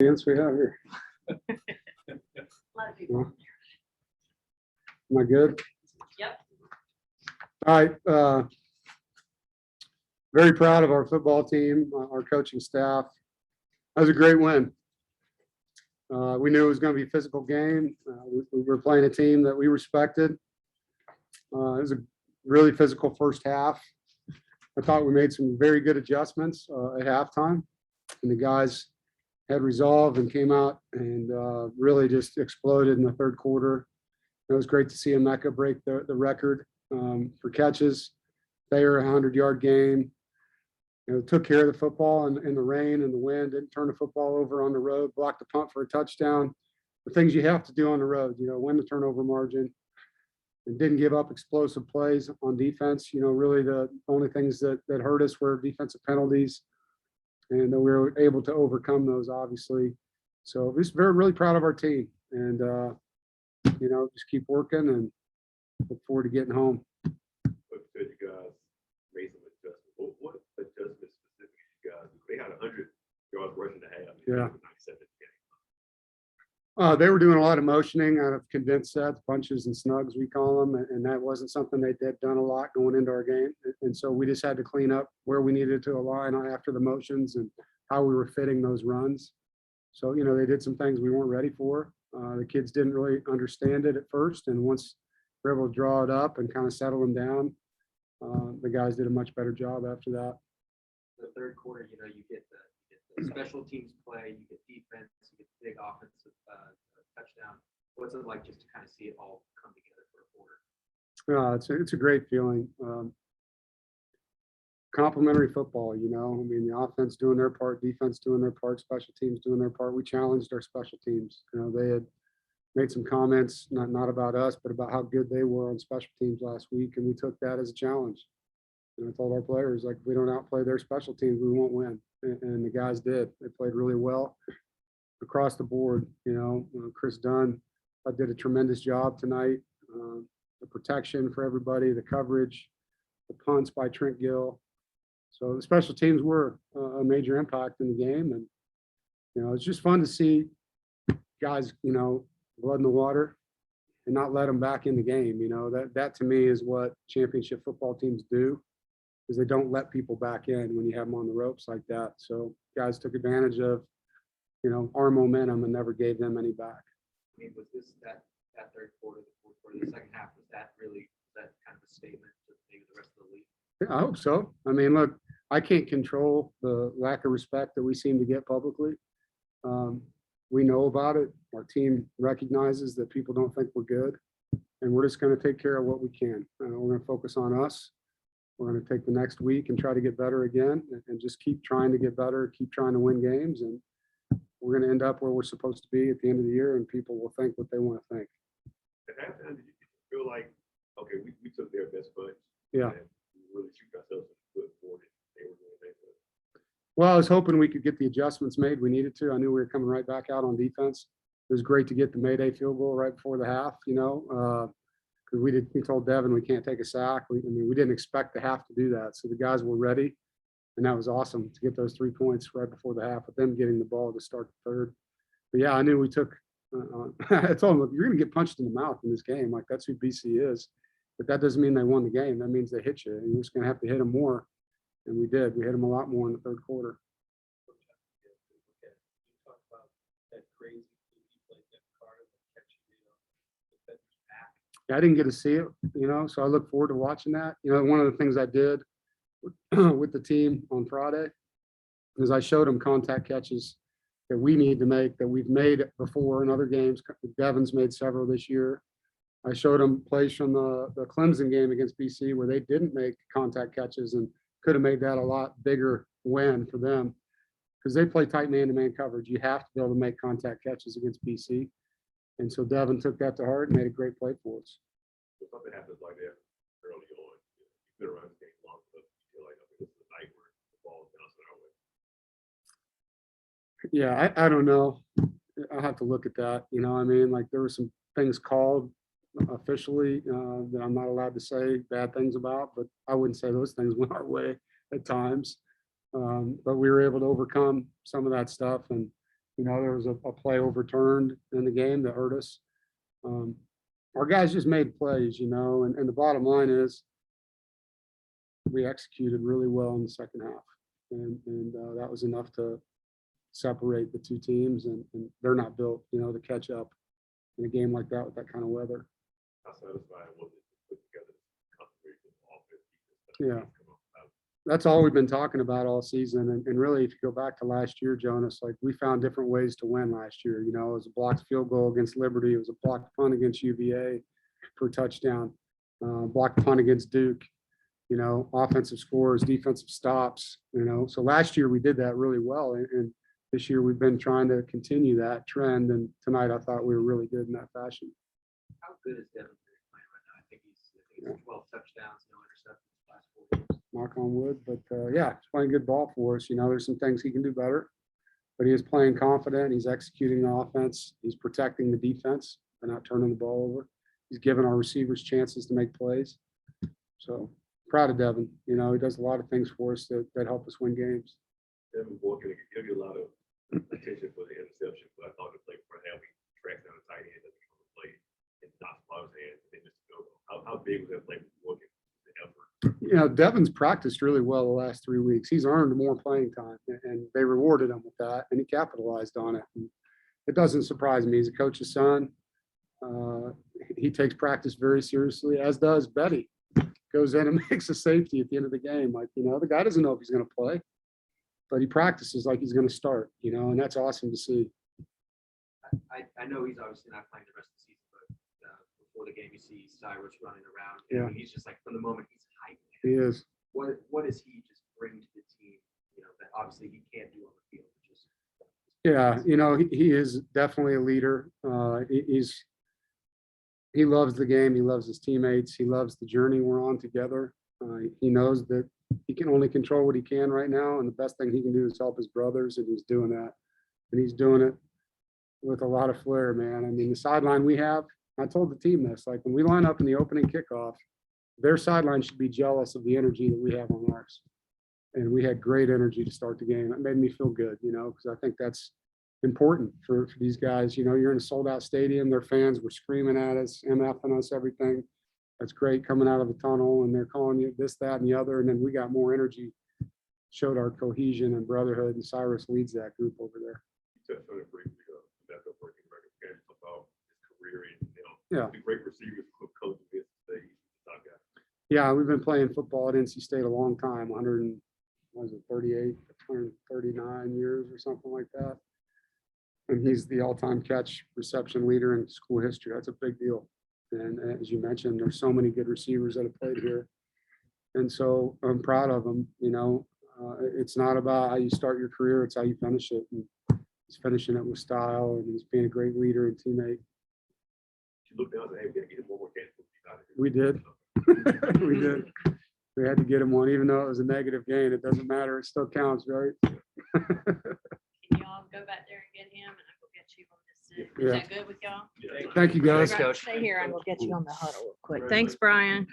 Audience we have here. Am I good? Yep. All right. Very proud of our football team, our coaching staff. That was a great win. We knew it was going to be a physical game. We were playing a team that we respected. It was a really physical first half. I thought we made some very good adjustments at halftime, and the guys had resolve and came out and really just exploded in the third quarter. It was great to see Emeka break the record for catches. Thayer, 100-yard game. Took care of the football in the rain and the wind, didn't turn the football over on the road, blocked the punt for a touchdown. The things you have to do on the road, win the turnover margin, and didn't give up explosive plays on defense. Really the only things that hurt us were defensive penalties, and we were able to overcome those, obviously. So just really proud of our team, and just keep working and look forward to getting home. Good, you guys made some adjustments. What adjustments specifically you guys do? They had 100 yards rushing to half. Yeah. 97 They were doing a lot of motioning out of condensed sets, bunches and snugs, we call them, and that wasn't something they'd done a lot going into our game. And so we just had to clean up where we needed to align after the motions and how we were fitting those runs. So, they did some things we weren't ready for. The kids didn't really understand it at first, and once we were able to draw it up and kind of settle them down, the guys did a much better job after that. The third quarter, you get the special teams play, you get defense, you get big offensive touchdown. What's it like just to kind of see it all come together for a quarter? It's a great feeling. Complimentary football, the offense doing their part, defense doing their part, special teams doing their part. We challenged our special teams. They had made some comments, not about us, but about how good they were on special teams last week, and we took that as a challenge. And I told our players, if we don't outplay their special teams, we won't win. And the guys did. They played really well across the board. Chris Dunn did a tremendous job tonight. The protection for everybody, the coverage, the punts by Trent Gill. So the special teams were a major impact in the game. And, it's just fun to see guys, blood in the water and not let them back in the game. That to me is what championship football teams do, is they don't let people back in when you have them on the ropes like that. So guys took advantage of, our momentum and never gave them any back. I mean, was this that third quarter, the fourth quarter, the second half, was that kind of a statement to maybe the rest of the league? Yeah, I hope so. I mean, look, I can't control the lack of respect that we seem to get publicly. We know about it. Our team recognizes that people don't think we're good, and we're just going to take care of what we can. We're going to focus on us. We're going to take the next week and try to get better again, and just keep trying to get better, keep trying to win games, and we're going to end up where we're supposed to be at the end of the year, and people will think what they want to think. At halftime, did you feel like, okay, we took their best punch? Yeah. And we really shoot ourselves in the foot for it. They were doing that. Well, I was hoping we could get the adjustments made we needed to. I knew we were coming right back out on defense. It was great to get the Mayday field goal right before the half, because we told Devin we can't take a sack. We didn't expect to have to do that. So the guys were ready, and that was awesome to get those 3 points right before the half, with them getting the ball to start the third. But yeah, I knew we took, I told them, you're going to get punched in the mouth in this game. That's who BC is. But that doesn't mean they won the game. That means they hit you, and you're just going to have to hit them more. And we did. We hit them a lot more in the third quarter. Yeah, I didn't get to see it, so I look forward to watching that. One of the things I did with the team on Friday is I showed them contact catches that we need to make, that we've made before in other games. Devin's made several this year. I showed them plays from the Clemson game against BC where they didn't make contact catches and could have made that a lot bigger win for them, because they play tight man-to-man coverage. You have to be able to make contact catches against BC. And so Devin took that to heart and made a great play for us. So something happens like that early on. You've been around the game long enough. You feel like, okay, this is the night where the ball is bouncing our way. Yeah, I don't know. I'll have to look at that. There were some things called officially that I'm not allowed to say bad things about, but I wouldn't say those things went our way at times. But we were able to overcome some of that stuff, and There was a play overturned in the game that hurt us. Our guys just made plays, and the bottom line is we executed really well in the second half. And that was enough to separate the two teams, and they're not built, to catch up in a game like that with that kind of weather. How satisfying was it to put together concentration offense? Yeah. That's all we've been talking about all season. And really, if you go back to last year, Jonas, like we found different ways to win last year. It was a blocked field goal against Liberty. It was a blocked punt against UVA for a touchdown. Blocked punt against Duke. Offensive scores, defensive stops. So last year we did that really well. And this year we've been trying to continue that trend. And tonight I thought we were really good in that fashion. How good is Devin playing right now? I think he's 12 touchdowns, no interceptions last 4 games. Knock on wood, but yeah, he's playing good ball for us. There's some things he can do better, but he is playing confident. He's executing the offense. He's protecting the defense and not turning the ball over. He's giving our receivers chances to make plays. So proud of Devin. He does a lot of things for us that help us win games. Devin Walker give you a lot of attention for the interception, but I thought the play for him, he tracks down the tight end, doesn't come to play, and knocks out his hands, and then just go. How big was that play for Walker? Devin's practiced really well the last 3 weeks. He's earned more playing time, and they rewarded him with that, and he capitalized on it. And it doesn't surprise me. He's a coach's son. He takes practice very seriously, as does Betty. Goes in and makes a safety at the end of the game. The guy doesn't know if he's going to play, but he practices like he's going to start, and that's awesome to see. I know he's obviously not playing the rest of the season, but before the game, you see Cyrus running around. Yeah. He's just like, from the moment he's hyped. He is. What does he just bring to the team, that obviously he can't do on the field? Yeah, he is definitely a leader. He loves the game. He loves his teammates. He loves the journey we're on together. He knows that he can only control what he can right now, and the best thing he can do is help his brothers, and he's doing that. And he's doing it with a lot of flair, man. I mean, the sideline we have, I told the team this, like when we line up in the opening kickoff, their sideline should be jealous of the energy that we have on ours. And we had great energy to start the game. It made me feel good, because I think that's important for these guys. You're in a sold out stadium, their fans were screaming at us, MFing us, everything. That's great coming out of the tunnel, and they're calling you this, that, and the other. And then we got more energy, showed our cohesion and brotherhood, and Cyrus leads that group over there. You touched on it briefly, that's a working record about his career, and Yeah. the great receivers who coach against the top guy. Yeah, we've been playing football at NC State a long time, 138, 139 years or something like that. And he's the all-time catch reception leader in school history. That's a big deal. And as you mentioned, there's so many good receivers that have played here. And so I'm proud of them. It's not about how you start your career, it's how you finish it. And he's finishing it with style, and he's being a great leader and teammate. You look down and say, hey, we gotta get him one more chance. We did. We did. We had to get him one, even though it was a negative gain. It doesn't matter. It still counts, right? Can y'all go back there and get him, and I will get you on this? Is Yeah. that good with y'all? Yeah. Thank you, guys. Stay here, I will get you on the huddle real quick. Thanks, Brian.